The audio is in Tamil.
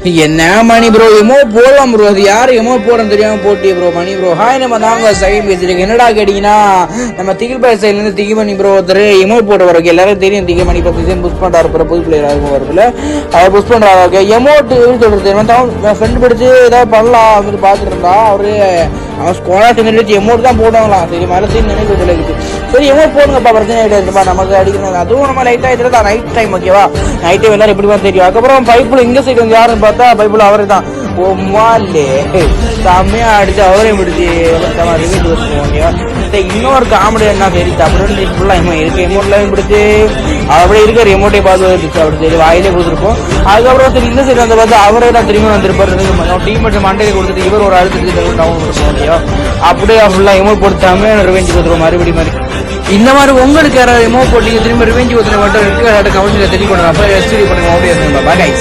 என்ன மணி ப்ரோ எமோ போடலாம் ப்ரோ. அது யாரு எமோ போறன்னு தெரியாம போட்டி ப்ரோ மணி ப்ரோ. ஹாய் நம்ம தாங்க சைன் பேசிருக்கேன். என்னடா கேட்டீங்கன்னா நம்ம திகில்பாய் சைட்ல இருந்து திகிமணி ப்ரோ ஒருத்தர் எமோ போட்டு வரக்கு எல்லாரும் தெரியும். திகிமணி பத்தி புஷ் பண்றாரு புது பிளேயர் ஆகும் வரதுல அதை புஷ் பண்றாரு. எமோட் சொல்றது ஃப்ரெண்ட் படிச்சு ஏதாவது பண்ணலாம் அப்படின்னு பாத்துட்டு இருந்தா அவரு அவன் ஸ்கோலா சேர்ந்து எமோட் தான் போடுவாங்களாம். சரி மேலே சீன் நினைவு இருக்கு. சரி எமோட் போடுங்கப்பா பிரச்சனை கிடையாதுப்பா நமக்கு அடிக்கணும். அதுவும் நம்ம லைட்டா இதுல நைட் டைம் ஓகேவா. நைட் டைம் எல்லாரும் எப்படி தெரியும். அதுக்கப்புறம் பைப்புல இந்த சைடு வந்து யாருன்னு பார்த்தா பைப்புல அவரு தான். ஓ மாலே செம்மையா அடிச்சு அவரையும் பிடிச்சி ரிவீட் வச்சுக்கோங்க. இன்னொரு காமெடி என்ன சரி அப்படின்னு ஃபுல்லா இருக்கு. எமோட்லாம் பிடிச்சி அப்படியே இருக்கிற எமோட்டை பார்த்து வந்துச்சு அப்படி சரி வாயிலே கொடுத்துருப்போம். அதுக்கப்புறம் சரி இந்த சைடு வந்து பார்த்து அவரே தான் திரும்பி வந்திருப்பாரு. டீம் மட்டும் மண்டையை கொடுத்துட்டு இவர் ஒரு அழுத்தத்துக்கு டவுன் பண்ணுவோம். அப்படியே ஃபுல்லா எமோட் போட்டு செம்மையான ரிவெஞ்ச் கொடுத்துருவோம் மறுபடியும் மாதிரி. இந்த மாதிரி உங்களுக்கு யாராவது எமோ போட்டீங்க திரும்ப ரிவெஞ்ச் கொடுத்துட்டு மட்டும் இருக்கு. கமெண்ட்ல தெரிவிக்கணும். அப்போ பண்ணுங்க.